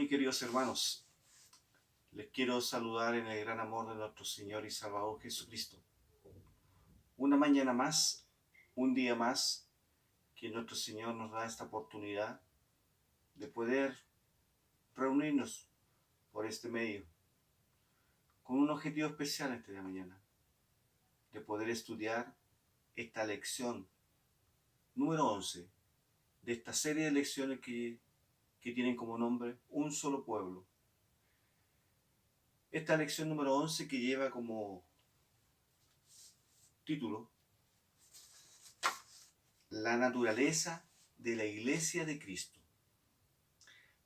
mis queridos hermanos, les quiero saludar en el gran amor de nuestro Señor y Salvador Jesucristo. Una mañana más, un día más, que nuestro Señor nos da esta oportunidad de poder reunirnos por este medio, con un objetivo especial este día de mañana, de poder estudiar esta lección número 11 de esta serie de lecciones que tienen como nombre Un Solo Pueblo. Esta lección número 11 que lleva como título La naturaleza de la Iglesia de Cristo.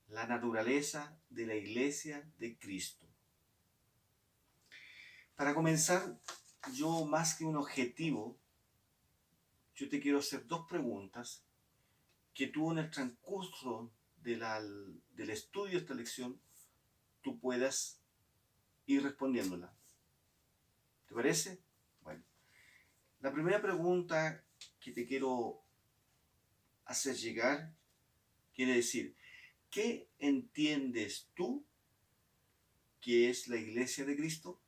La naturaleza de la Iglesia de Cristo. Para comenzar, yo más que un objetivo, yo te quiero hacer dos preguntas que tú en el transcurso del estudio de esta lección, tú puedas ir respondiéndola. ¿Te parece? Bueno, la primera pregunta que te quiero hacer llegar quiere decir, ¿qué entiendes tú que es la Iglesia de Cristo?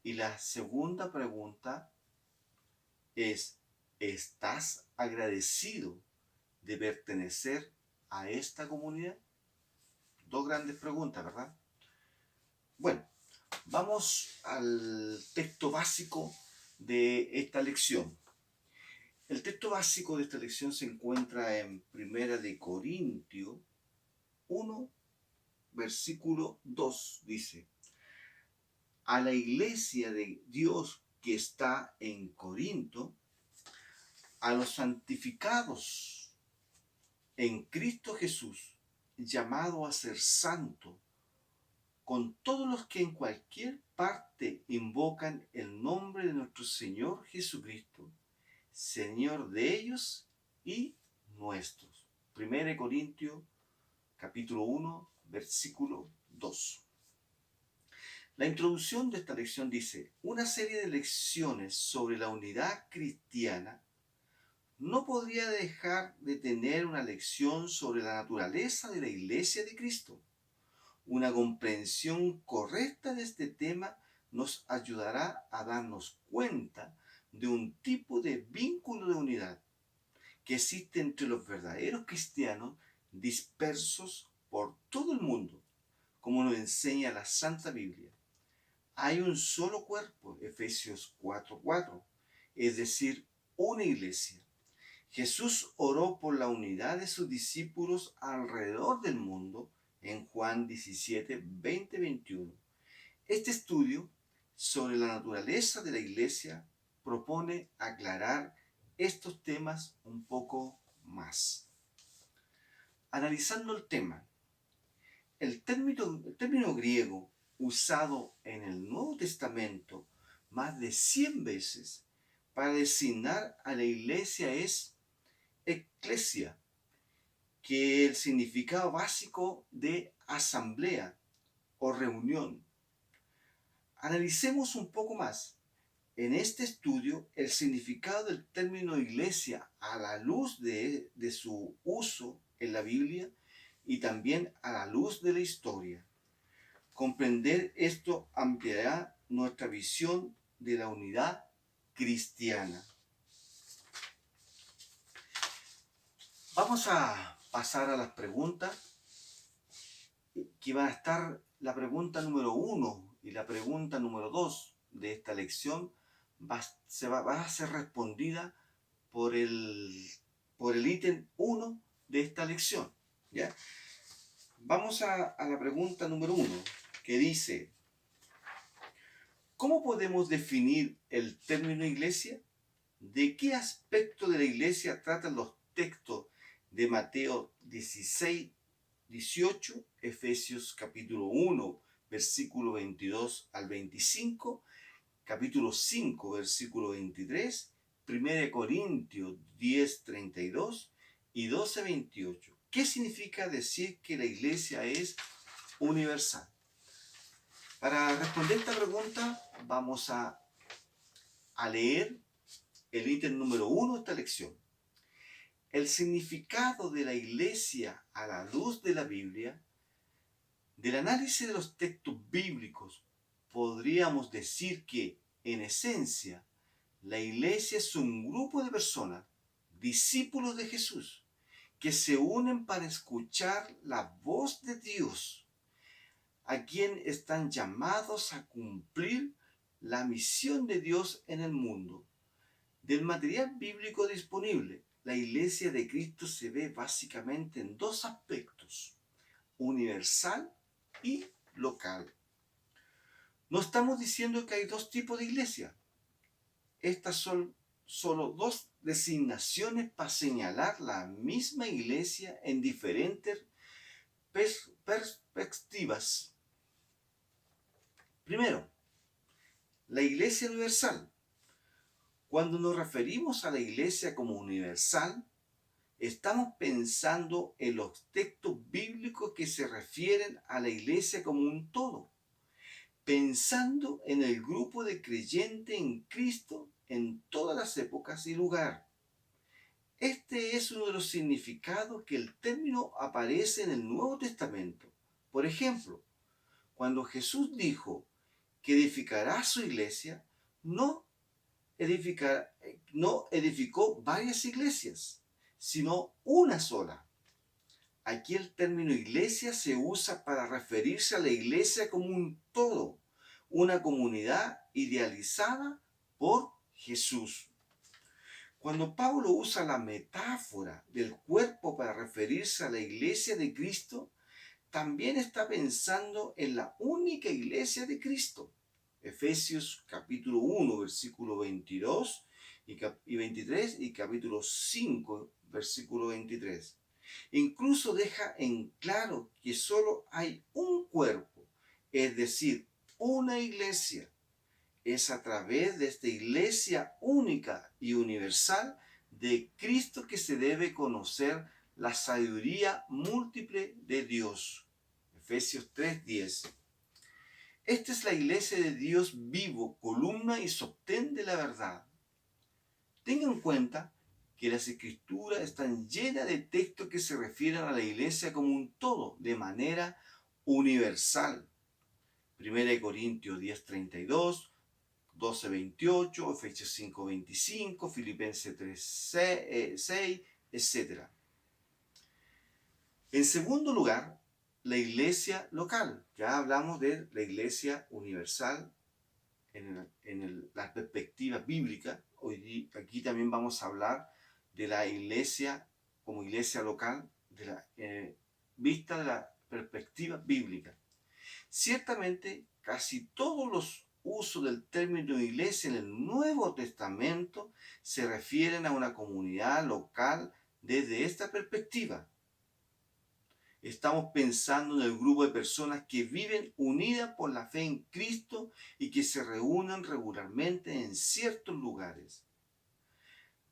Y la segunda pregunta es, ¿estás agradecido de pertenecer a esta comunidad? Dos grandes preguntas, ¿verdad? Bueno, vamos al texto básico de esta lección. El texto básico de esta lección se encuentra en 1 de Corintios 1, versículo 2, dice, a la iglesia de Dios que está en Corinto, a los santificados en Cristo Jesús, llamado a ser santo, con todos los que en cualquier parte invocan el nombre de nuestro Señor Jesucristo, Señor de ellos y nuestros. 1 Corintios capítulo 1, versículo 2. La introducción de esta lección dice, una serie de lecciones sobre la unidad cristiana no podría dejar de tener una lección sobre la naturaleza de la Iglesia de Cristo. Una comprensión correcta de este tema nos ayudará a darnos cuenta de un tipo de vínculo de unidad que existe entre los verdaderos cristianos dispersos por todo el mundo, como nos enseña la Santa Biblia. Hay un solo cuerpo, Efesios 4:4, es decir, una iglesia. Jesús oró por la unidad de sus discípulos alrededor del mundo en Juan 17, 20, 21. Este estudio sobre la naturaleza de la iglesia propone aclarar estos temas un poco más. Analizando el tema, el término griego usado en el Nuevo Testamento más de 100 veces para designar a la iglesia es eclesia, que es el significado básico de asamblea o reunión. Analicemos un poco más en este estudio el significado del término iglesia a la luz de su uso en la Biblia y también a la luz de la historia. Comprender esto ampliará nuestra visión de la unidad cristiana. Vamos a pasar a las preguntas, que van a estar la pregunta número 1 y la pregunta número 2 de esta lección va a ser respondida por el ítem 1 de esta lección. ¿Ya? Vamos a la pregunta número 1, que dice, ¿cómo podemos definir el término iglesia? ¿De qué aspecto de la iglesia tratan los textos de Mateo 16, 18, Efesios capítulo 1, versículo 22 al 25, capítulo 5, versículo 23, 1 Corintios 10, 32 y 12, 28? ¿Qué significa decir que la iglesia es universal? Para responder esta pregunta vamos a leer el ítem número 1 de esta lección. El significado de la iglesia a la luz de la Biblia, del análisis de los textos bíblicos, podríamos decir que, en esencia, la iglesia es un grupo de personas, discípulos de Jesús, que se unen para escuchar la voz de Dios, a quien están llamados a cumplir la misión de Dios en el mundo. Del material bíblico disponible, la iglesia de Cristo se ve básicamente en dos aspectos: universal y local. No estamos diciendo que hay dos tipos de iglesia. Estas son solo dos designaciones para señalar la misma iglesia en diferentes perspectivas. Primero, la iglesia universal. Cuando nos referimos a la iglesia como universal, estamos pensando en los textos bíblicos que se refieren a la iglesia como un todo, pensando en el grupo de creyentes en Cristo en todas las épocas y lugares. Este es uno de los significados que el término aparece en el Nuevo Testamento. Por ejemplo, cuando Jesús dijo que edificará su iglesia, no edificó varias iglesias, sino una sola. Aquí el término iglesia se usa para referirse a la iglesia como un todo, una comunidad idealizada por Jesús. Cuando Pablo usa la metáfora del cuerpo para referirse a la iglesia de Cristo, también está pensando en la única iglesia de Cristo. Efesios capítulo 1, versículo 22 y 23 y capítulo 5, versículo 23. Incluso deja en claro que solo hay un cuerpo, es decir, una iglesia. Es a través de esta iglesia única y universal de Cristo que se debe conocer la sabiduría múltiple de Dios. Efesios 3:10. Esta es la iglesia de Dios vivo, columna y sostén de la verdad. Tenga en cuenta que las escrituras están llenas de textos que se refieren a la iglesia como un todo, de manera universal. 1 Corintios 10:32, 12:28, Efesios 5:25, Filipenses 3:6, etc. En segundo lugar, la iglesia local. Ya hablamos de la iglesia universal en la perspectiva bíblica. Aquí también vamos a hablar de la iglesia como iglesia local, vista de la perspectiva bíblica. Ciertamente, casi todos los usos del término iglesia en el Nuevo Testamento se refieren a una comunidad local desde esta perspectiva. Estamos pensando en el grupo de personas que viven unidas por la fe en Cristo y que se reúnen regularmente en ciertos lugares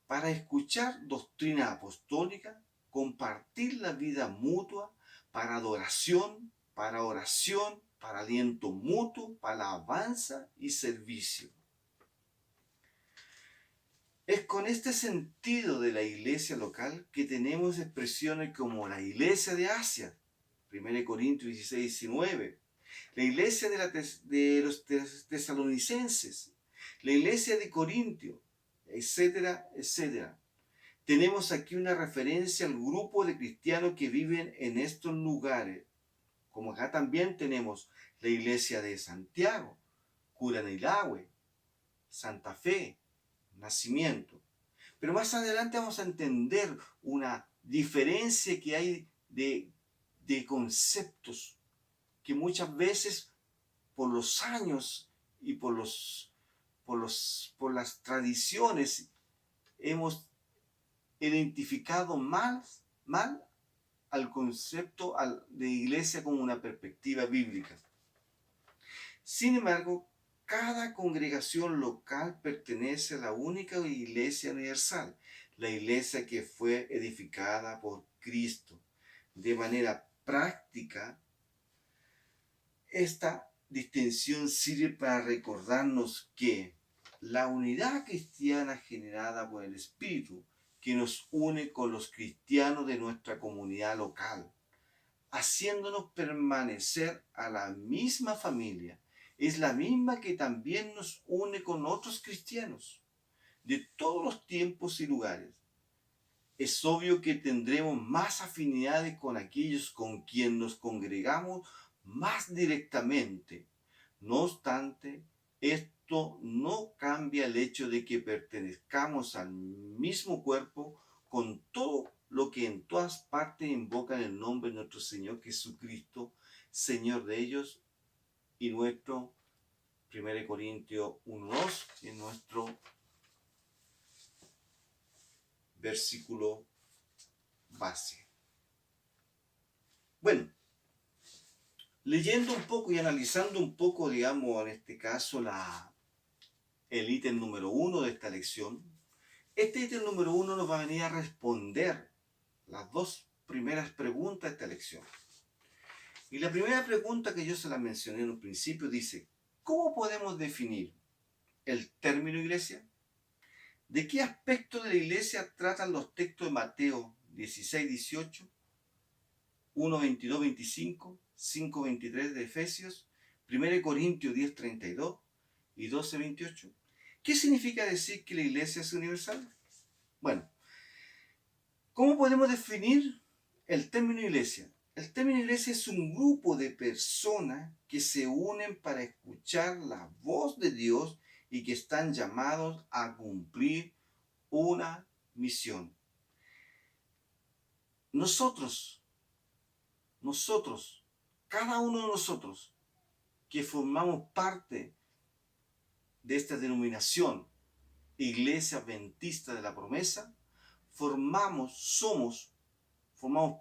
para escuchar doctrina apostólica, compartir la vida mutua, para adoración, para oración, para aliento mutuo, para alabanza y servicio. Es con este sentido de la iglesia local que tenemos expresiones como la iglesia de Asia, 1 Corintios 16:19, la iglesia de los tesalonicenses, la iglesia de Corintio, etcétera, etcétera. Tenemos aquí una referencia al grupo de cristianos que viven en estos lugares, como acá también tenemos la iglesia de Santiago, Curanilahue, Santa Fe, Nacimiento. Pero más adelante vamos a entender una diferencia que hay de conceptos que muchas veces por los años y por las tradiciones hemos identificado mal al concepto de iglesia como una perspectiva bíblica. Sin embargo, cada congregación local pertenece a la única iglesia universal, la iglesia que fue edificada por Cristo. De manera práctica, esta distinción sirve para recordarnos que la unidad cristiana generada por el Espíritu que nos une con los cristianos de nuestra comunidad local, haciéndonos permanecer a la misma familia. Es la misma que también nos une con otros cristianos de todos los tiempos y lugares. Es obvio que tendremos más afinidades con aquellos con quien nos congregamos más directamente. No obstante, esto no cambia el hecho de que pertenezcamos al mismo cuerpo con todo lo que en todas partes invocan el nombre de nuestro Señor Jesucristo, Señor de ellos y nuestro 1 Corintios 1:2 y nuestro versículo base. Bueno, leyendo un poco y analizando un poco, digamos, en este caso, el ítem número 1 de esta lección, este ítem número 1 nos va a venir a responder las dos primeras preguntas de esta lección. Y la primera pregunta que yo se la mencioné en un principio dice, ¿cómo podemos definir el término iglesia? ¿De qué aspecto de la iglesia tratan los textos de Mateo 16:18, 1:22-25, 5:23 de Efesios, 1 Corintios 10:32 y 12:28? ¿Qué significa decir que la iglesia es universal? Bueno, ¿cómo podemos definir el término iglesia? El término iglesia es un grupo de personas que se unen para escuchar la voz de Dios y que están llamados a cumplir una misión. Nosotros, cada uno de nosotros que formamos parte de esta denominación, Iglesia Adventista de la Promesa, formamos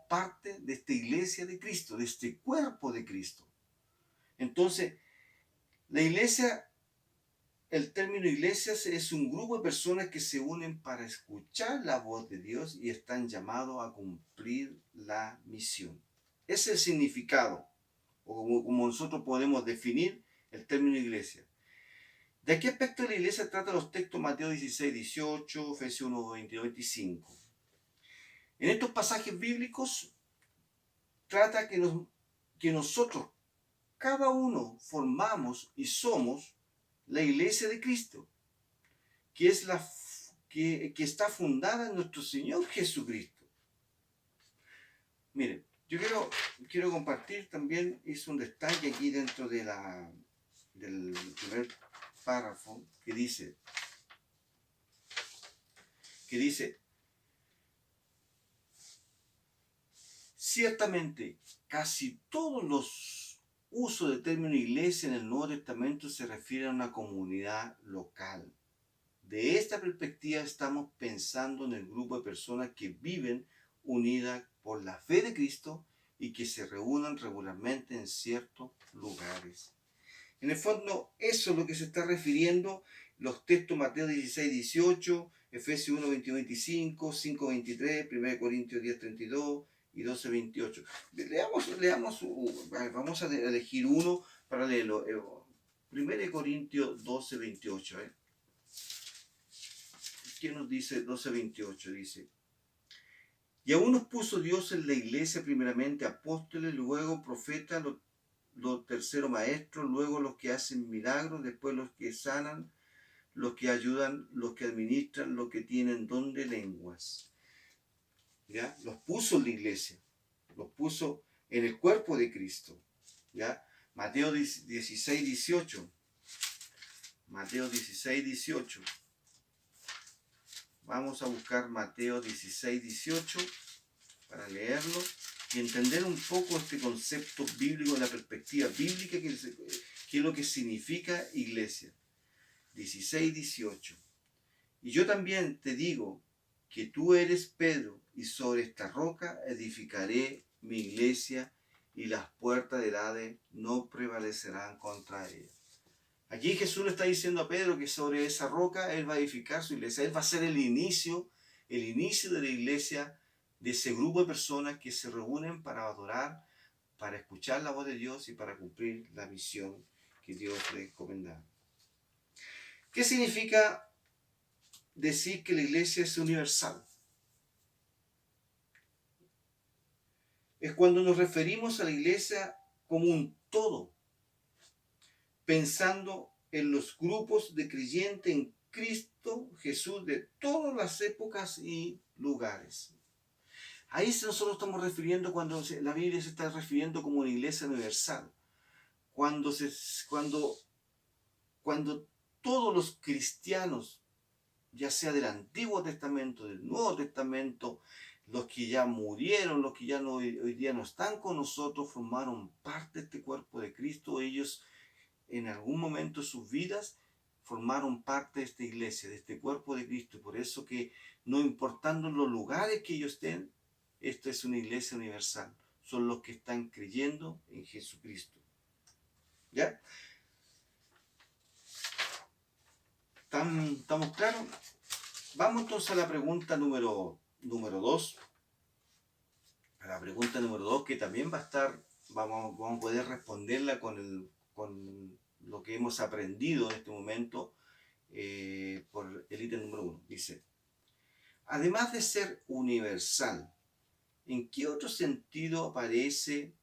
parte de esta iglesia de Cristo, de este cuerpo de Cristo. Entonces, la iglesia, el término iglesia es un grupo de personas que se unen para escuchar la voz de Dios y están llamados a cumplir la misión. Ese es el significado, o como nosotros podemos definir el término iglesia. ¿De qué aspecto de la iglesia trata los textos Mateo 16:18, Efesios 1:22-25? En estos pasajes bíblicos trata que nosotros, cada uno, formamos y somos la iglesia de Cristo, que está fundada en nuestro Señor Jesucristo. Miren, yo quiero compartir también, hice un detalle aquí dentro del primer párrafo que dice, ciertamente, casi todos los usos del término iglesia en el Nuevo Testamento se refieren a una comunidad local. De esta perspectiva estamos pensando en el grupo de personas que viven unidas por la fe de Cristo y que se reúnen regularmente en ciertos lugares. En el fondo, eso es lo que se está refiriendo los textos Mateo 16:18, Efesios 1:22-25, 5:23, 1 Corintios 10:32 y 12:28. Leamos, vamos a elegir uno para leerlo. 1 Corintios 12:28. ¿Qué nos dice 12:28? Dice, y aún nos puso Dios en la iglesia primeramente apóstoles, luego profetas, los terceros maestros, luego los que hacen milagros, después los que sanan, los que ayudan, los que administran, los que tienen don de lenguas. ¿Ya? Los puso en la iglesia, los puso en el cuerpo de Cristo. ¿Ya? Mateo 16:18. Mateo 16:18. Vamos a buscar Mateo 16:18 para leerlo y entender un poco este concepto bíblico, de la perspectiva bíblica, que es lo que significa iglesia. 16:18. Y yo también te digo que tú eres Pedro, y sobre esta roca edificaré mi iglesia, y las puertas del Hades no prevalecerán contra ella. Aquí Jesús le está diciendo a Pedro que sobre esa roca él va a edificar su iglesia. Él va a ser el inicio de la iglesia, de ese grupo de personas que se reúnen para adorar, para escuchar la voz de Dios y para cumplir la misión que Dios le encomendaba. ¿Qué significa decir que la iglesia es universal? es cuando nos referimos a la iglesia como un todo, pensando en los grupos de creyentes en Cristo Jesús de todas las épocas y lugares. Ahí nosotros estamos refiriendo cuando la Biblia se está refiriendo como una iglesia universal. Cuando, cuando todos los cristianos, ya sea del Antiguo Testamento, del Nuevo Testamento, los que ya murieron, los que ya no, hoy día no están con nosotros, formaron parte de este cuerpo de Cristo. Ellos en algún momento de sus vidas formaron parte de esta iglesia, de este cuerpo de Cristo. Por eso que no importando los lugares que ellos estén, esta es una iglesia universal. Son los que están creyendo en Jesucristo. ¿Ya? ¿Estamos claros? Vamos entonces a la pregunta número 2. A la pregunta número 2 que también va a estar, vamos a poder responderla con lo que hemos aprendido en este momento por el ítem número 1. Dice, además de ser universal, ¿en qué otro sentido aparece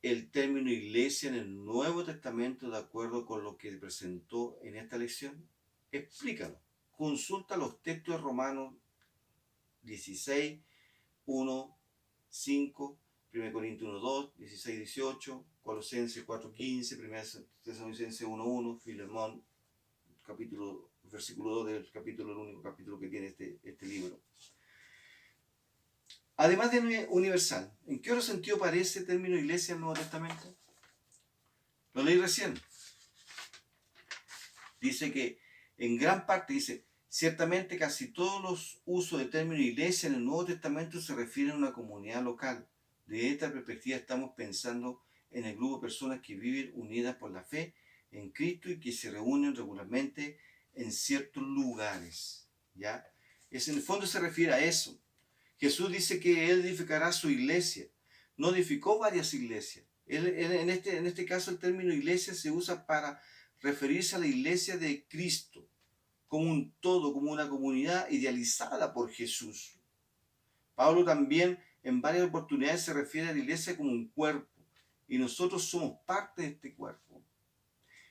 el término iglesia en el Nuevo Testamento de acuerdo con lo que presentó en esta lección? Explícalo. Consulta los textos de Romanos 16, 1, 5, 1 Corintios 1, 2, 16, 18, Colosenses 4, 15, 1 Tesalonicenses 1, 1, Filemón, versículo 2 del capítulo, el único capítulo que tiene este libro. Además de universal, ¿en qué otro sentido aparece el término iglesia en el Nuevo Testamento? Lo leí recién. Dice que en gran parte, dice, ciertamente casi todos los usos de término iglesia en el Nuevo Testamento se refieren a una comunidad local. De esta perspectiva estamos pensando en el grupo de personas que viven unidas por la fe en Cristo y que se reúnen regularmente en ciertos lugares. ¿Ya? En el fondo se refiere a eso. Jesús dice que Él edificará su iglesia. No edificó varias iglesias. En este caso el término iglesia se usa para referirse a la iglesia de Cristo, como un todo, como una comunidad idealizada por Jesús. Pablo también en varias oportunidades se refiere a la iglesia como un cuerpo, y nosotros somos parte de este cuerpo.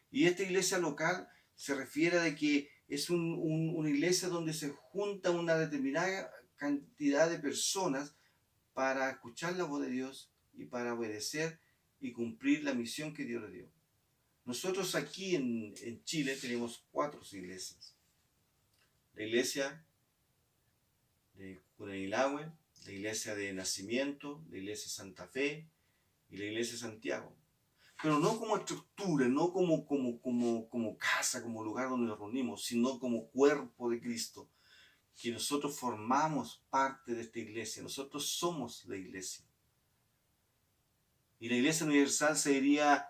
Y esta iglesia local se refiere a que es una iglesia donde se junta una determinada cantidad de personas para escuchar la voz de Dios y para obedecer y cumplir la misión que Dios le dio. Nosotros aquí en Chile tenemos 4 iglesias. La iglesia de Curanilahue, la iglesia de Nacimiento, la iglesia de Santa Fe y la iglesia de Santiago. Pero no como estructura, no como casa, como lugar donde nos reunimos, sino como cuerpo de Cristo, que nosotros formamos parte de esta iglesia, nosotros somos la iglesia. Y la iglesia universal sería,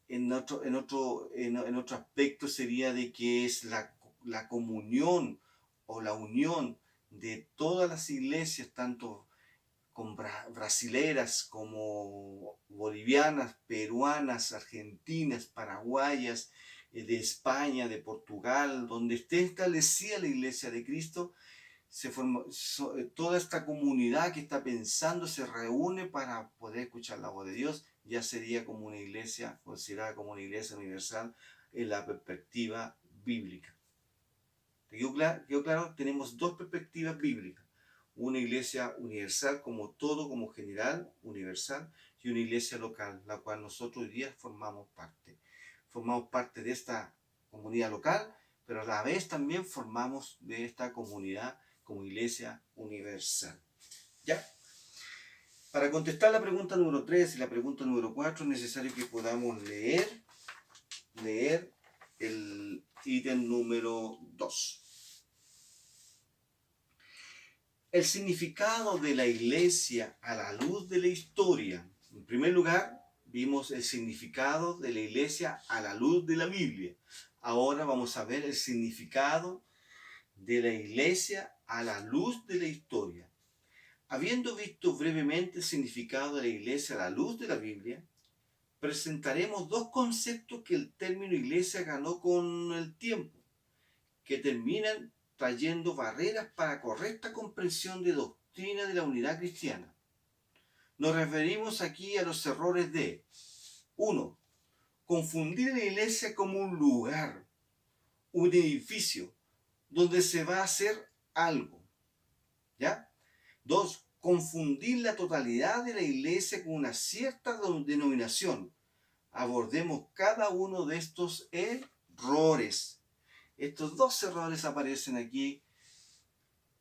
en otro aspecto, sería de que es la comunión o la unión de todas las iglesias, tanto con brasileras como bolivianas, peruanas, argentinas, paraguayas, de España, de Portugal, donde esté establecida la iglesia de Cristo, toda esta comunidad que está pensando se reúne para poder escuchar la voz de Dios. Ya sería como una iglesia, considerada como una iglesia universal en la perspectiva bíblica. ¿Te quedó claro? Tenemos 2 perspectivas bíblicas. Una iglesia universal como todo, como general, universal, y una iglesia local, la cual nosotros hoy día formamos parte. Formamos parte de esta comunidad local, pero a la vez también formamos de esta comunidad como iglesia universal. ¿Ya? Para contestar la pregunta número 3 y la pregunta número 4 es necesario que podamos leer el ítem número 2. El significado de la iglesia a la luz de la historia. En primer lugar, vimos el significado de la iglesia a la luz de la Biblia. Ahora vamos a ver el significado de la iglesia a la luz de la historia. Habiendo visto brevemente el significado de la iglesia a la luz de la Biblia, presentaremos 2 conceptos que el término iglesia ganó con el tiempo, que terminan trayendo barreras para correcta comprensión de doctrina de la unidad cristiana. Nos referimos aquí a los errores de 1. Confundir la iglesia como un lugar, un edificio, donde se va a hacer algo. ¿Ya? 2. Confundir la totalidad de la iglesia con una cierta denominación. Abordemos cada uno de estos errores. Estos dos errores aparecen aquí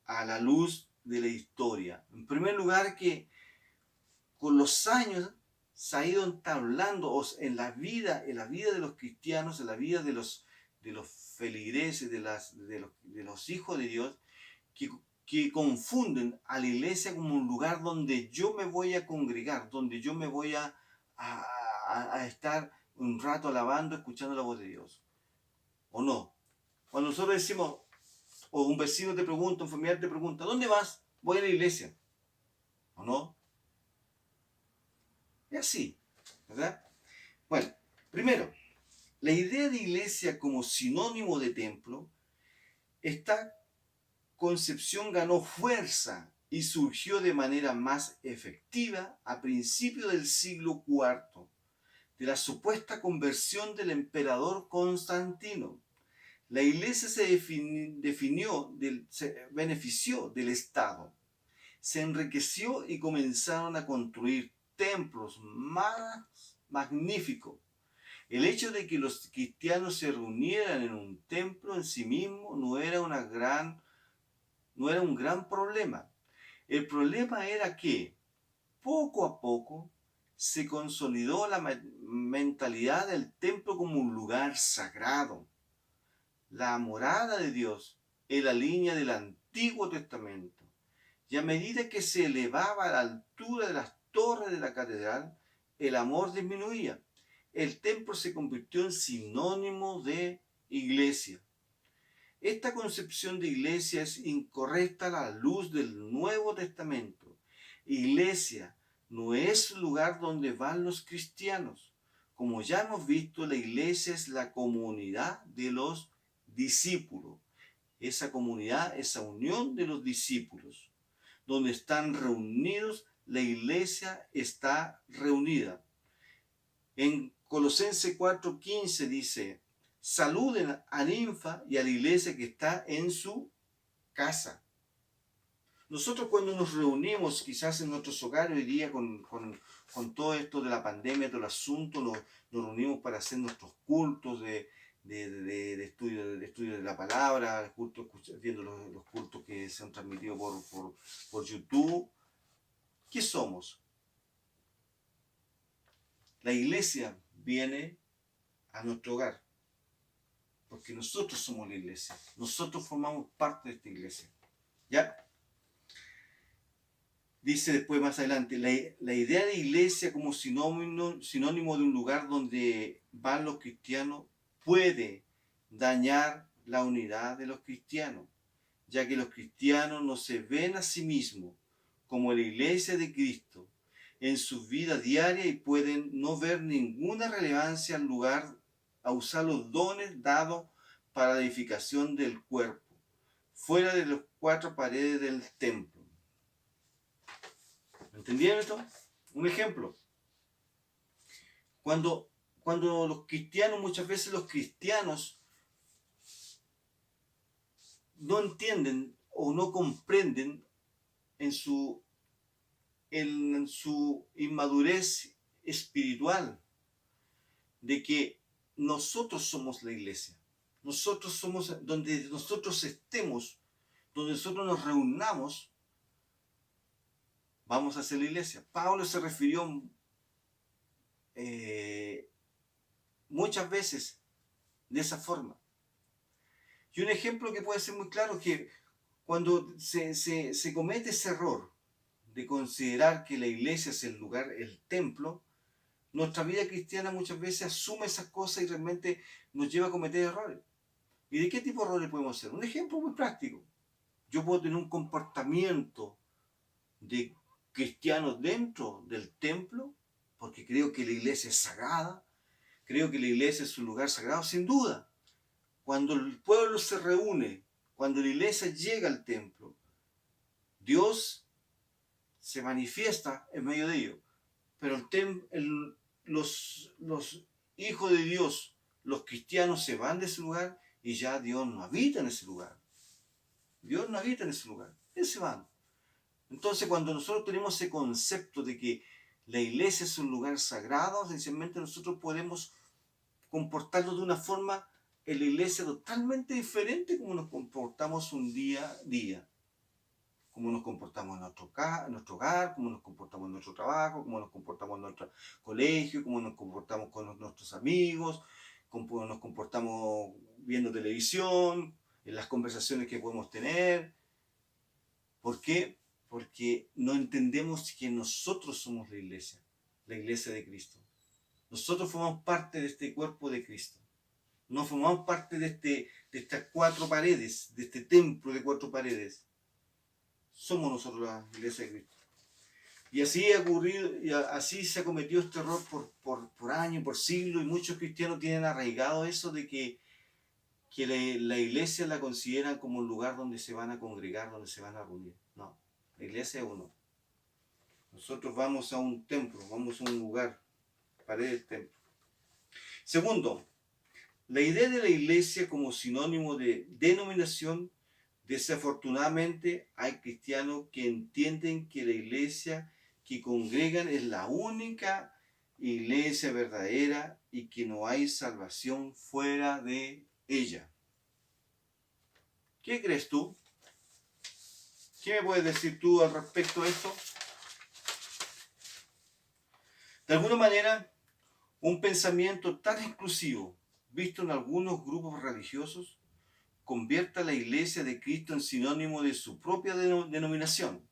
a la luz de la historia. En primer lugar, que con los años se ha ido entablando en la vida de los cristianos, en la vida de los feligreses, de los hijos de Dios, que confunden a la iglesia como un lugar donde yo me voy a congregar, donde yo me voy a estar un rato alabando, escuchando la voz de Dios. ¿O no? Cuando nosotros decimos, o un vecino te pregunta, un familiar te pregunta, ¿dónde vas? Voy a la iglesia. ¿O no? Es así, ¿verdad? Bueno, primero, la idea de iglesia como sinónimo de templo, esta concepción ganó fuerza y surgió de manera más efectiva a principios del siglo IV, de la supuesta conversión del emperador Constantino. La iglesia se benefició del Estado, se enriqueció y comenzaron a construir templos más magníficos. El hecho de que los cristianos se reunieran en un templo en sí mismo no era un gran problema. El problema era que poco a poco se consolidó la mentalidad del templo como un lugar sagrado. La morada de Dios en la línea del Antiguo Testamento. Y a medida que se elevaba a la altura de las torres de la catedral, el amor disminuía. El templo se convirtió en sinónimo de iglesia. Esta concepción de iglesia es incorrecta a la luz del Nuevo Testamento. Iglesia no es el lugar donde van los cristianos. Como ya hemos visto, la iglesia es la comunidad de los discípulos. Esa comunidad, esa unión de los discípulos, donde están reunidos, la iglesia está reunida. En Colosenses 4:15 dice, saluden a Ninfa y a la iglesia que está en su casa. Nosotros cuando nos reunimos quizás en nuestros hogares hoy día con todo esto de la pandemia, todo el asunto, nos reunimos para hacer nuestros cultos de estudio de la palabra, viendo los cultos que se han transmitido por YouTube. ¿Qué somos? La iglesia viene a nuestro hogar, porque nosotros somos la iglesia, nosotros formamos parte de esta iglesia. ¿Ya? Dice después más adelante, la idea de iglesia como sinónimo de un lugar donde van los cristianos puede dañar la unidad de los cristianos, ya que los cristianos no se ven a sí mismos como la iglesia de Cristo en su vida diaria y pueden no ver ninguna relevancia al lugar a usar los dones dados para la edificación del cuerpo, fuera de las 4 paredes del templo. ¿Entendieron esto? Un ejemplo. Cuando los cristianos, muchas veces los cristianos no entienden o no comprenden en su inmadurez espiritual de que nosotros somos la iglesia. Nosotros somos donde nosotros estemos, donde nosotros nos reunamos, vamos a hacer la iglesia. Pablo se refirió muchas veces de esa forma. Y un ejemplo que puede ser muy claro es que cuando se comete ese error de considerar que la iglesia es el lugar, el templo, nuestra vida cristiana muchas veces asume esas cosas y realmente nos lleva a cometer errores. ¿Y de qué tipo de errores podemos hacer? Un ejemplo muy práctico. Yo puedo tener un comportamiento de cristiano dentro del templo, porque creo que la iglesia es sagrada, creo que la iglesia es un lugar sagrado, sin duda. Cuando el pueblo se reúne, cuando la iglesia llega al templo, Dios se manifiesta en medio de ellos. Pero los hijos de Dios, los cristianos, se van de ese lugar y ya Dios no habita en ese lugar. Dios no habita en ese lugar. Ellos se van. Entonces, cuando nosotros tenemos ese concepto de que la iglesia es un lugar sagrado, esencialmente nosotros podemos comportarnos de una forma en la iglesia totalmente diferente como nos comportamos un día a día. Cómo nos comportamos en nuestro hogar, cómo nos comportamos en nuestro trabajo, cómo nos comportamos en nuestro colegio, cómo nos comportamos con nuestros amigos, cómo nos comportamos viendo televisión, en las conversaciones que podemos tener. ¿Por qué? Porque no entendemos que nosotros somos la iglesia de Cristo. Nosotros formamos parte de este cuerpo de Cristo. No formamos parte de estas cuatro paredes, de este templo de cuatro paredes. Somos nosotros la iglesia de Cristo. Y así ha ocurrido, y así se ha cometido este error por años, por siglos, y muchos cristianos tienen arraigado eso de que la iglesia la consideran como un lugar donde se van a congregar, donde se van a reunir. No, la iglesia es uno. Nosotros vamos a un templo, vamos a un lugar, pared del templo. Segundo, la idea de la iglesia como sinónimo de denominación. Desafortunadamente hay cristianos que entienden que la iglesia que congregan es la única iglesia verdadera y que no hay salvación fuera de ella. ¿Qué crees tú? ¿Qué me puedes decir tú al respecto de esto? De alguna manera, un pensamiento tan exclusivo visto en algunos grupos religiosos convierta a la iglesia de Cristo en sinónimo de su propia denominación.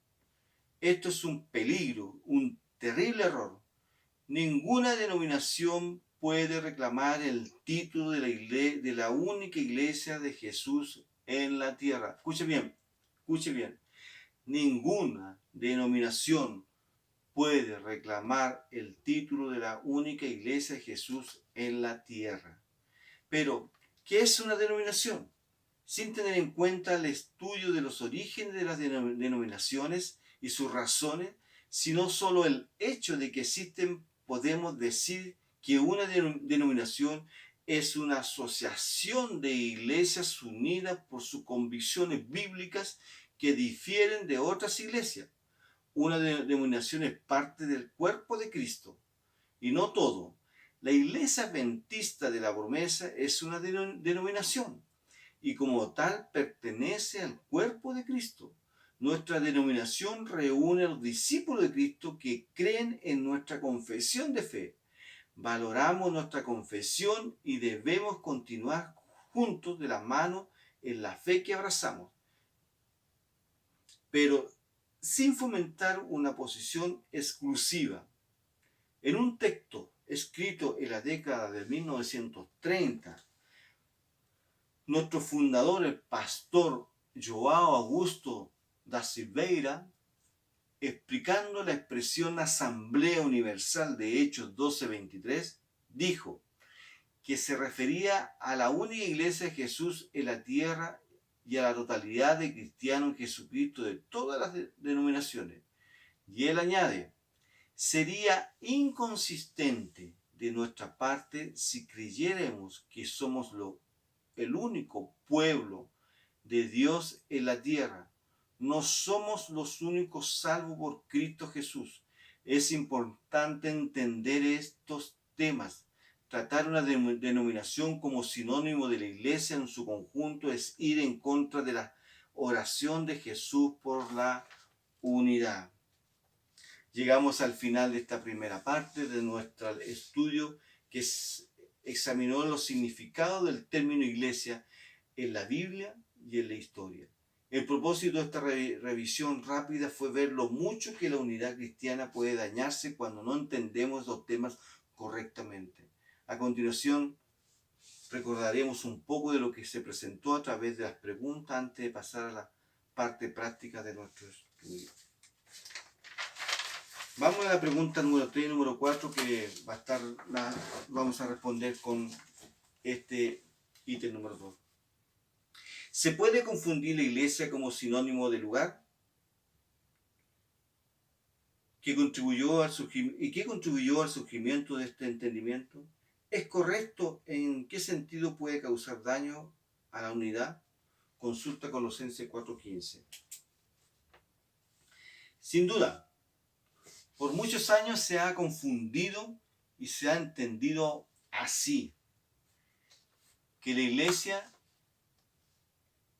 Esto es un peligro, un terrible error. Ninguna denominación puede reclamar el título de la única iglesia de Jesús en la tierra. Escuche bien. Ninguna denominación puede reclamar el título de la única iglesia de Jesús en la tierra. Pero, ¿qué es una denominación? Sin tener en cuenta el estudio de los orígenes de las denominaciones y sus razones, sino solo el hecho de que existen, podemos decir que una denominación es una asociación de iglesias unidas por sus convicciones bíblicas que difieren de otras iglesias. Una denominación es parte del cuerpo de Cristo, y no todo. La iglesia adventista de la promesa es una denominación, y como tal pertenece al cuerpo de Cristo. Nuestra denominación reúne a los discípulos de Cristo que creen en nuestra confesión de fe. Valoramos nuestra confesión y debemos continuar juntos de la mano en la fe que abrazamos, pero sin fomentar una posición exclusiva. En un texto escrito en la década de 1930, nuestro fundador, el pastor João Augusto da Silveira, explicando la expresión Asamblea Universal de Hechos 12:23, dijo que se refería a la única iglesia de Jesús en la tierra y a la totalidad de cristianos en Jesucristo de todas las denominaciones. Y él añade, sería inconsistente de nuestra parte si creyéramos que somos el único pueblo de Dios en la tierra. No somos los únicos salvos por Cristo Jesús. Es importante entender estos temas. Tratar una denominación como sinónimo de la iglesia en su conjunto es ir en contra de la oración de Jesús por la unidad. Llegamos al final de esta primera parte de nuestro estudio que examinó los significados del término iglesia en la Biblia y en la historia. El propósito de esta revisión rápida fue ver lo mucho que la unidad cristiana puede dañarse cuando no entendemos los temas correctamente. A continuación, recordaremos un poco de lo que se presentó a través de las preguntas antes de pasar a la parte práctica de nuestro estudio. Vamos a la pregunta número 3 y número 4 que vamos a responder con este ítem número 2. ¿Se puede confundir la iglesia como sinónimo de lugar? que contribuyó al surgimiento de este entendimiento? ¿Es correcto? ¿En qué sentido puede causar daño a la unidad? Consulta Colosenses 4:15. Sin duda, por muchos años se ha confundido y se ha entendido así, que la iglesia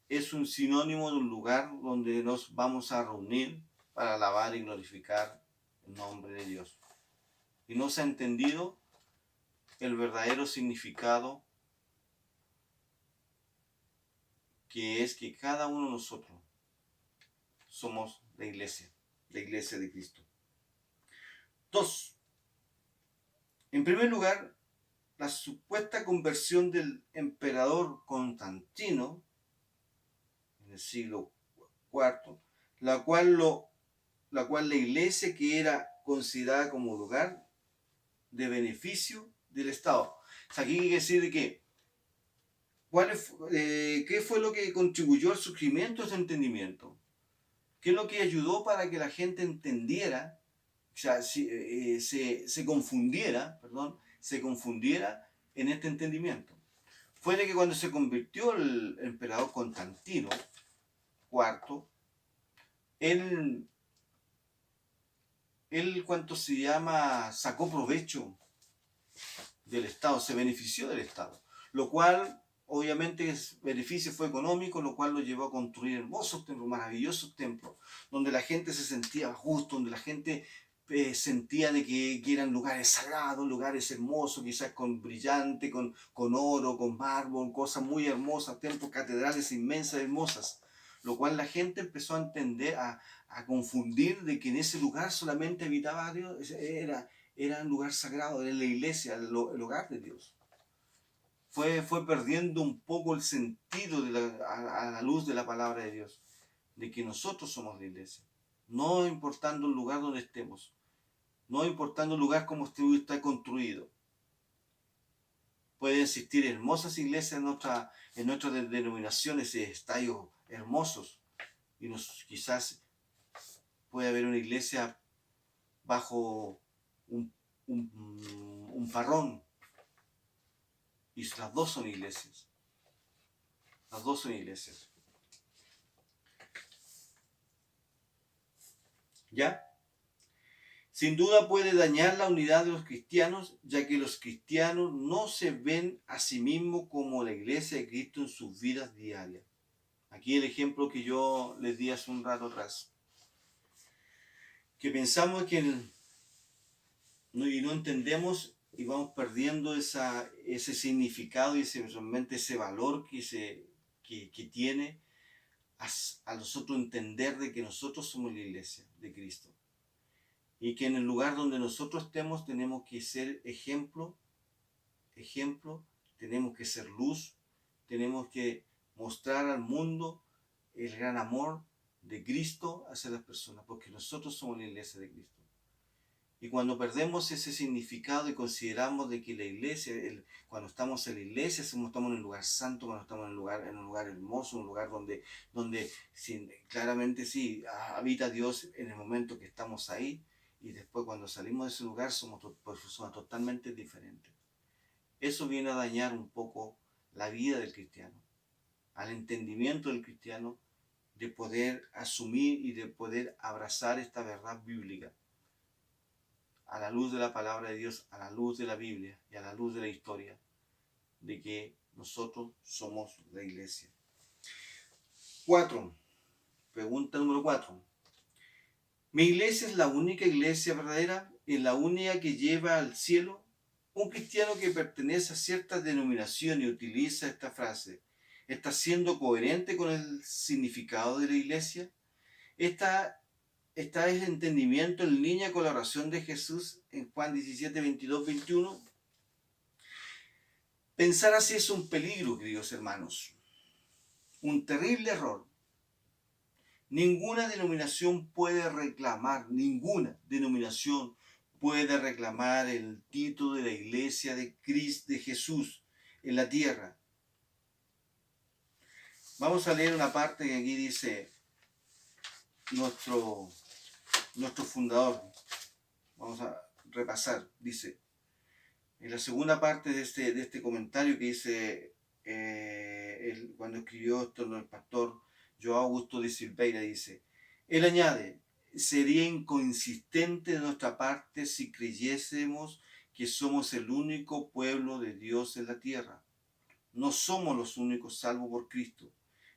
es un sinónimo de un lugar donde nos vamos a reunir para alabar y glorificar el nombre de Dios. Y no se ha entendido el verdadero significado, que es que cada uno de nosotros somos la iglesia de Cristo. 2. En primer lugar, la supuesta conversión del emperador Constantino en el siglo IV, la cual la iglesia, que era considerada como lugar de beneficio del Estado. O sea, aquí quiere decir de que ¿qué fue lo que contribuyó al surgimiento de ese entendimiento? ¿Qué es lo que ayudó para que la gente entendiera, o sea, se confundiera en este entendimiento? Fue de que cuando se convirtió el emperador Constantino IV, él sacó provecho del Estado, se benefició del Estado, lo cual obviamente el beneficio fue económico, lo cual lo llevó a construir hermosos templos, maravillosos templos, donde la gente se sentía justo, donde la gente sentía de que eran lugares sagrados, lugares hermosos, quizás con brillante, con oro, con mármol, cosas muy hermosas, templos, catedrales inmensas, hermosas, lo cual la gente empezó a entender, a confundir de que en ese lugar solamente habitaba Dios, era un lugar sagrado, era la iglesia, el hogar de Dios. Fue perdiendo un poco el sentido a la luz de la palabra de Dios, de que nosotros somos la iglesia, no importando el lugar donde estemos, no importando el lugar como está construido. Pueden existir hermosas iglesias en nuestras denominaciones, estadios hermosos, y quizás puede haber una iglesia bajo un parrón, y las dos son iglesias. Las dos son iglesias. ¿Ya? Sin duda puede dañar la unidad de los cristianos, ya que los cristianos no se ven a sí mismos como la iglesia de Cristo en sus vidas diarias. Aquí el ejemplo que yo les di hace un rato atrás. Que pensamos que y no entendemos y vamos perdiendo ese significado y realmente ese valor que tiene a nosotros entender de que nosotros somos la iglesia de Cristo. Y que en el lugar donde nosotros estemos tenemos que ser ejemplo, tenemos que ser luz, tenemos que mostrar al mundo el gran amor de Cristo hacia las personas, porque nosotros somos la iglesia de Cristo. Y cuando perdemos ese significado y consideramos de que la iglesia, cuando estamos en la iglesia, estamos en un lugar santo, cuando estamos en un lugar hermoso, un lugar donde claramente sí, habita Dios en el momento que estamos ahí, y después cuando salimos de ese lugar somos personas totalmente diferentes. Eso viene a dañar un poco la vida del cristiano, al entendimiento del cristiano, de poder asumir y de poder abrazar esta verdad bíblica, a la luz de la palabra de Dios, a la luz de la Biblia y a la luz de la historia, de que nosotros somos la iglesia. 4. Pregunta número 4. ¿Mi iglesia es la única iglesia verdadera? ¿Es la única que lleva al cielo? Un cristiano que pertenece a cierta denominación y utiliza esta frase, ¿está siendo coherente con el significado de la iglesia? ¿Está ese entendimiento en línea con la oración de Jesús en Juan 17, 22, 21? Pensar así es un peligro, queridos hermanos. Un terrible error. Ninguna denominación puede reclamar el título de la iglesia de Cristo, de Jesús, en la tierra. Vamos a leer una parte que aquí dice nuestro fundador. Vamos a repasar. Dice, en la segunda parte de este comentario que dice, cuando escribió esto el pastor João Augusto de Silveira, dice, él añade, sería inconsistente de nuestra parte si creyésemos que somos el único pueblo de Dios en la tierra. No somos los únicos salvos por Cristo.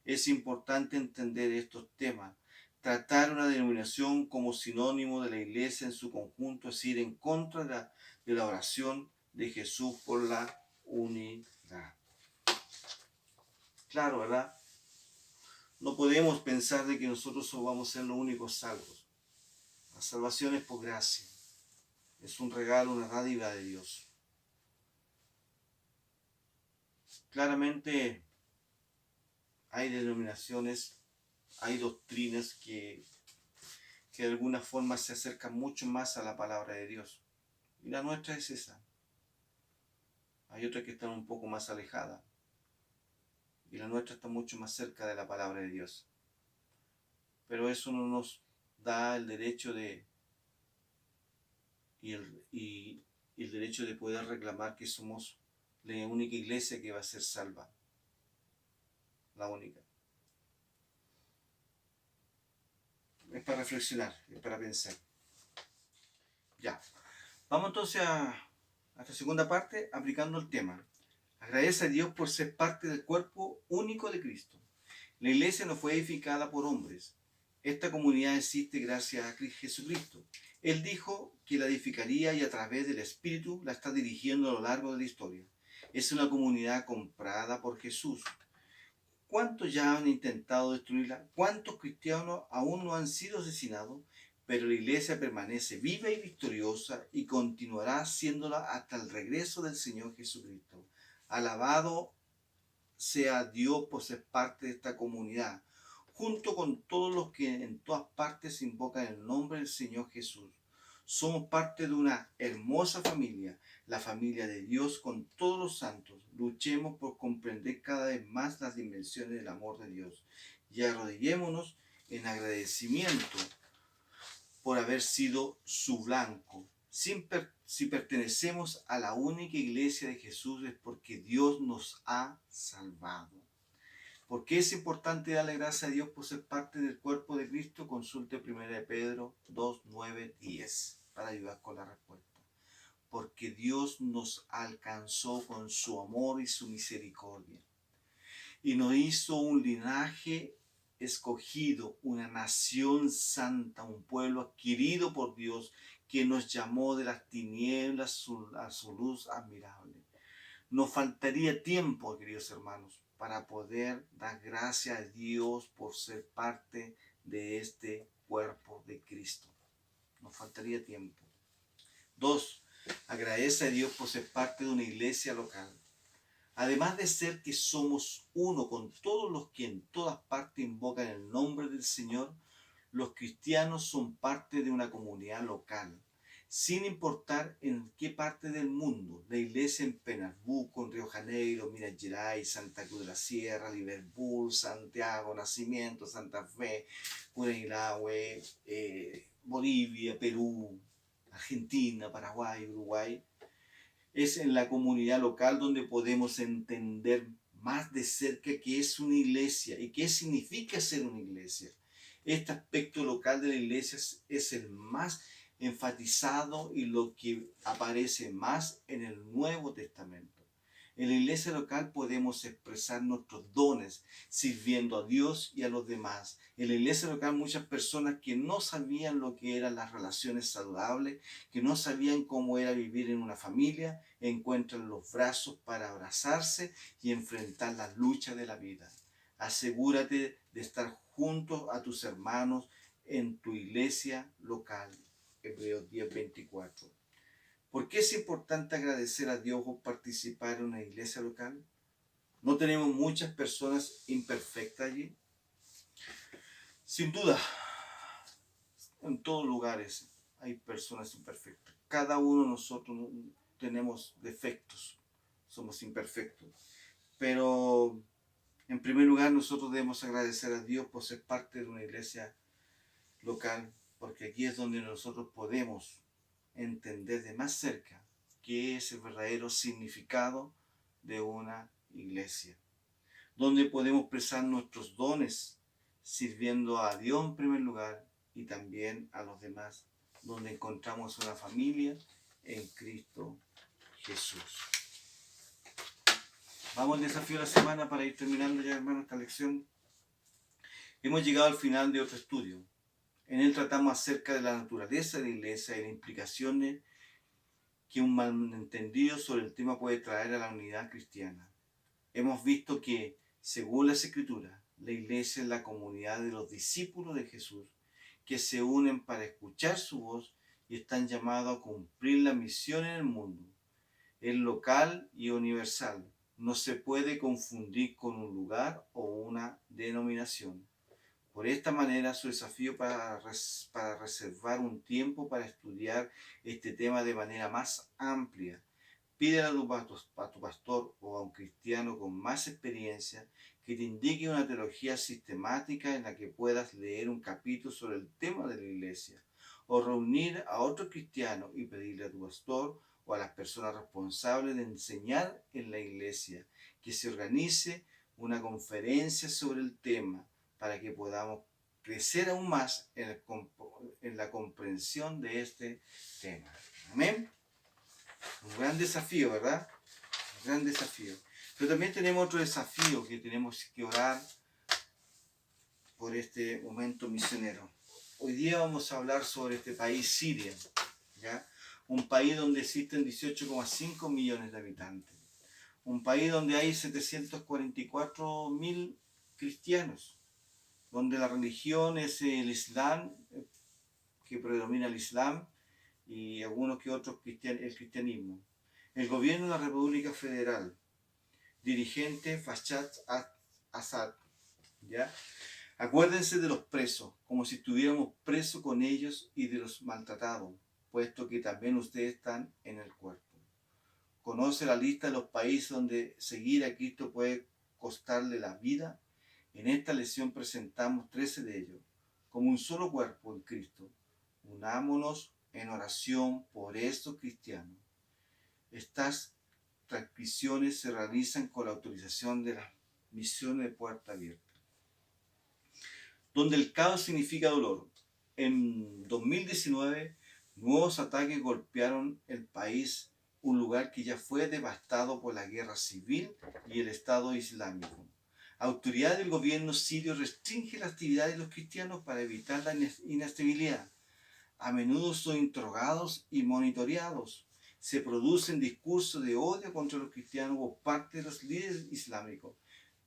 Es importante entender estos temas. Tratar una denominación como sinónimo de la iglesia en su conjunto es ir en contra de la oración de Jesús por la unidad. Claro, ¿verdad? No podemos pensar de que nosotros vamos a ser los únicos salvos. La salvación es por gracia. Es un regalo, una dádiva de Dios. Claramente hay denominaciones, hay doctrinas que de alguna forma se acercan mucho más a la palabra de Dios. Y la nuestra es esa. Hay otras que están un poco más alejadas. Y la nuestra está mucho más cerca de la palabra de Dios. Pero eso no nos da el derecho y el derecho de poder reclamar que somos la única iglesia que va a ser salva. La única. Es para reflexionar, es para pensar. Ya. Vamos entonces a esta segunda parte, aplicando el tema. Agradece a Dios por ser parte del cuerpo único de Cristo. La iglesia no fue edificada por hombres. Esta comunidad existe gracias a Jesucristo. Él dijo que la edificaría y a través del Espíritu la está dirigiendo a lo largo de la historia. Es una comunidad comprada por Jesús. ¿Cuántos ya han intentado destruirla? ¿Cuántos cristianos aún no han sido asesinados? Pero la iglesia permanece viva y victoriosa y continuará siéndola hasta el regreso del Señor Jesucristo. Alabado sea Dios por ser parte de esta comunidad, junto con todos los que en todas partes invocan el nombre del Señor Jesús. Somos parte de una hermosa familia, la familia de Dios con todos los santos. Luchemos por comprender cada vez más las dimensiones del amor de Dios y arrodillémonos en agradecimiento por haber sido su blanco. Si pertenecemos a la única iglesia de Jesús es porque Dios nos ha salvado. ¿Por qué es importante darle gracias a Dios por ser parte del cuerpo de Cristo? Consulte 1 Pedro 2, 9, 10 para ayudar con la respuesta. Porque Dios nos alcanzó con su amor y su misericordia y nos hizo un linaje escogido, una nación santa, un pueblo adquirido por Dios que nos llamó de las tinieblas a su luz admirable. Nos faltaría tiempo, queridos hermanos, para poder dar gracias a Dios por ser parte de este cuerpo de Cristo. Nos faltaría tiempo. 2. Agradece a Dios por ser parte de una iglesia local. Además de ser que somos uno con todos los que en todas partes invocan el nombre del Señor, los cristianos son parte de una comunidad local. Sin importar en qué parte del mundo, la iglesia en Pernambuco, en Río Janeiro, Minas Gerais, Santa Cruz de la Sierra, Liverpool, Santiago, Nacimiento, Santa Fe, Curanilahue, Bolivia, Perú, Argentina, Paraguay, Uruguay, es en la comunidad local donde podemos entender más de cerca qué es una iglesia y qué significa ser una iglesia. Este aspecto local de la iglesia es el más enfatizado y lo que aparece más en el Nuevo Testamento. En la iglesia local podemos expresar nuestros dones sirviendo a Dios y a los demás. En la iglesia local muchas personas que no sabían lo que eran las relaciones saludables, que no sabían cómo era vivir en una familia, encuentran los brazos para abrazarse y enfrentar las luchas de la vida. Asegúrate de estar junto a tus hermanos en tu iglesia local. Hebreos 10:24. ¿Por qué es importante agradecer a Dios por participar en una iglesia local? ¿No tenemos muchas personas imperfectas allí? Sin duda, en todos lugares hay personas imperfectas. Cada uno de nosotros tenemos defectos, somos imperfectos. Pero en primer lugar nosotros debemos agradecer a Dios por ser parte de una iglesia local, porque aquí es donde nosotros podemos entender de más cerca qué es el verdadero significado de una iglesia, donde podemos expresar nuestros dones, sirviendo a Dios en primer lugar y también a los demás, donde encontramos una familia en Cristo Jesús. Vamos al desafío de la semana para ir terminando ya, hermano, esta lección. Hemos llegado al final de otro estudio. En él tratamos acerca de la naturaleza de la iglesia y las implicaciones que un malentendido sobre el tema puede traer a la unidad cristiana. Hemos visto que, según las Escrituras, la iglesia es la comunidad de los discípulos de Jesús que se unen para escuchar su voz y están llamados a cumplir la misión en el mundo. Es local y universal. No se puede confundir con un lugar o una denominación. Por esta manera, su desafío para reservar un tiempo para estudiar este tema de manera más amplia. Pídele a tu pastor o a un cristiano con más experiencia que te indique una teología sistemática en la que puedas leer un capítulo sobre el tema de la iglesia, o reunir a otros cristianos y pedirle a tu pastor o a las personas responsables de enseñar en la iglesia que se organice una conferencia sobre el tema para que podamos crecer aún más en la comprensión de este tema. Amén. Un gran desafío, ¿verdad? Un gran desafío. Pero también tenemos otro desafío, que tenemos que orar por este momento misionero. Hoy día vamos a hablar sobre este país, Siria, ¿ya? Un país donde existen 18,5 millones de habitantes. Un país donde hay 744.000 cristianos, donde la religión es el Islam, que predomina el Islam, y algunos que otros el cristianismo. El gobierno de la República Federal, dirigente Bashar al-Assad, ¿ya? Acuérdense de los presos, como si estuviéramos presos con ellos, y de los maltratados, puesto que también ustedes están en el cuerpo. Conoce la lista de los países donde seguir a Cristo puede costarle la vida. En esta lección presentamos 13 de ellos, como un solo cuerpo en Cristo. Unámonos en oración por estos cristianos. Estas transmisiones se realizan con la autorización de las misiones de Puerta Abierta. Donde el caos significa dolor. En 2019, nuevos ataques golpearon el país, un lugar que ya fue devastado por la guerra civil y el Estado Islámico. Autoridades del gobierno sirio restringen la actividad de los cristianos para evitar la inestabilidad. A menudo son interrogados y monitoreados. Se producen discursos de odio contra los cristianos por parte de los líderes islámicos,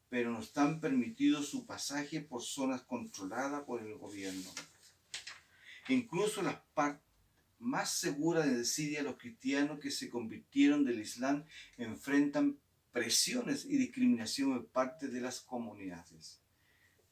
pero no están permitidos su pasaje por zonas controladas por el gobierno. Incluso las partes más seguras de Siria, los cristianos que se convirtieron del Islam enfrentan presiones y discriminación por parte de las comunidades.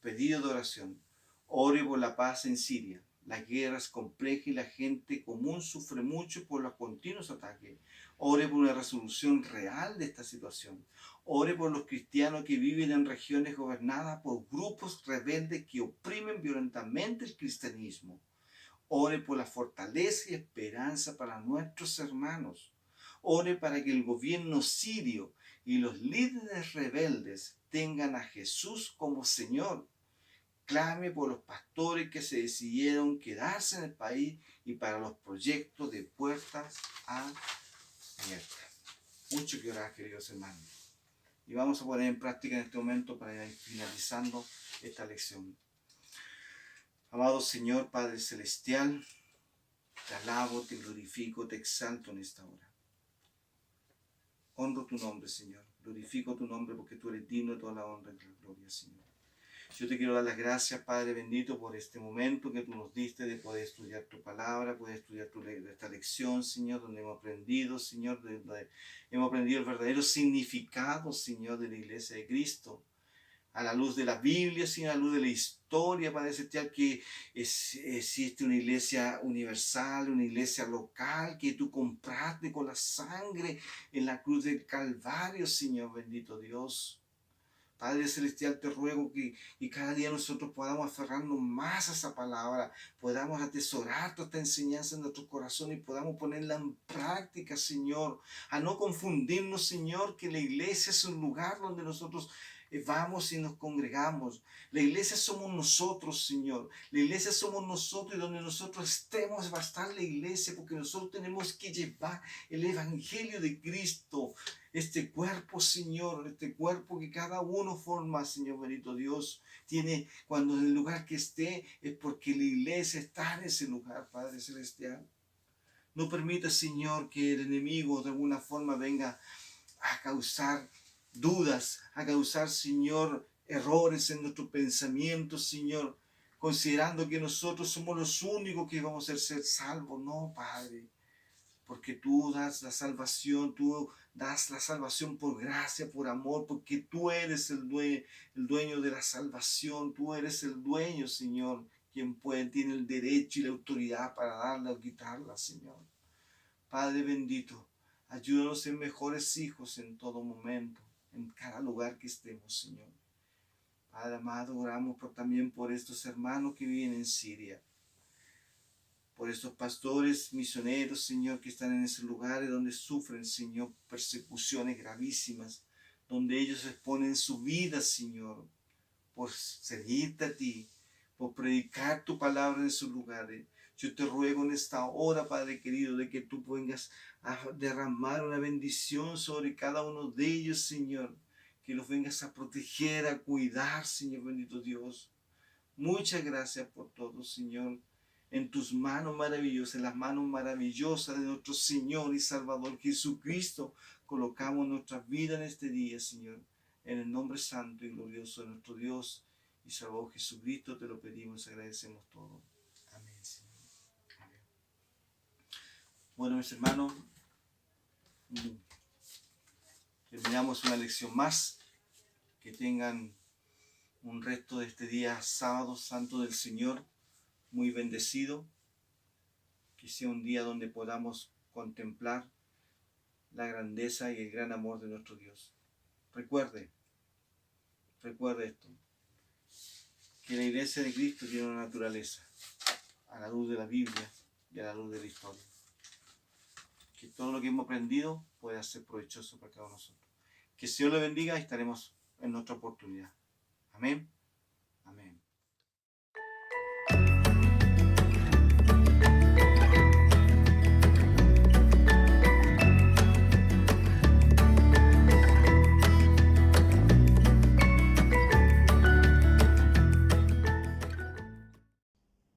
Pedido de oración. Ore por la paz en Siria. La guerra es compleja y la gente común sufre mucho por los continuos ataques. Ore por una resolución real de esta situación. Ore por los cristianos que viven en regiones gobernadas por grupos rebeldes que oprimen violentamente el cristianismo. Ore por la fortaleza y esperanza para nuestros hermanos. Ore para que el gobierno sirio y los líderes rebeldes tengan a Jesús como Señor. Clame por los pastores que se decidieron quedarse en el país y para los proyectos de Puertas Abiertas. Mucho que orar, queridos hermanos. Y vamos a poner en práctica en este momento para ir finalizando esta lección. Amado Señor, Padre Celestial, te alabo, te glorifico, te exalto en esta hora. Honro tu nombre, Señor. Glorifico tu nombre porque tú eres digno de toda la honra y la gloria, Señor. Yo te quiero dar las gracias, Padre bendito, por este momento que tú nos diste de poder estudiar tu palabra, poder estudiar esta lección, Señor, donde hemos aprendido, Señor, donde hemos aprendido el verdadero significado, Señor, de la iglesia de Cristo. A la luz de la Biblia, Señor, a la luz de la historia, Padre Celestial, que existe una iglesia universal, una iglesia local, que tú compraste con la sangre en la cruz del Calvario, Señor, bendito Dios. Padre Celestial, te ruego que y cada día nosotros podamos aferrarnos más a esa palabra, podamos atesorar toda esta enseñanza en nuestro corazón y podamos ponerla en práctica, Señor, a no confundirnos, Señor, que la iglesia es un lugar donde nosotros vamos y nos congregamos. La iglesia somos nosotros, Señor. La iglesia somos nosotros y donde nosotros estemos va a estar la iglesia porque nosotros tenemos que llevar el evangelio de Cristo. Este cuerpo, Señor, este cuerpo que cada uno forma, Señor bendito Dios, tiene, cuando en el lugar que esté, es porque la iglesia está en ese lugar, Padre Celestial. No permita, Señor, que el enemigo de alguna forma venga a causar dudas, a causar, Señor, errores en nuestro pensamiento, Señor, considerando que nosotros somos los únicos que vamos a ser salvos. No, Padre, porque tú das la salvación, tú das la salvación por gracia, por amor, porque tú eres el dueño de la salvación, tú eres el dueño, Señor, quien tiene el derecho y la autoridad para darla o quitarla, Señor. Padre bendito, ayúdanos a ser mejores hijos en todo momento, en cada lugar que estemos, Señor. Padre amado, oramos también por estos hermanos que viven en Siria, por estos pastores misioneros, Señor, que están en esos lugares donde sufren, Señor, persecuciones gravísimas, donde ellos exponen su vida, Señor, por seguirte a ti, por predicar tu palabra en esos lugares. Yo te ruego en esta hora, Padre querido, de que tú vengas a derramar una bendición sobre cada uno de ellos, Señor, que los vengas a proteger, a cuidar, Señor bendito Dios. Muchas gracias por todo, Señor. En tus manos maravillosas, en las manos maravillosas de nuestro Señor y Salvador Jesucristo, colocamos nuestras vidas en este día, Señor. En el nombre santo y glorioso de nuestro Dios y Salvador Jesucristo te lo pedimos y agradecemos todo. Amén, Señor. Amén. Bueno, mis hermanos, terminamos una lección más. Que tengan un resto de este día sábado santo del Señor muy bendecido, que sea un día donde podamos contemplar la grandeza y el gran amor de nuestro Dios. Recuerde esto, que la iglesia de Cristo tiene una naturaleza, a la luz de la Biblia y a la luz de la historia. Que todo lo que hemos aprendido pueda ser provechoso para cada uno de nosotros. Que el Señor le bendiga y estaremos en otra oportunidad. Amén.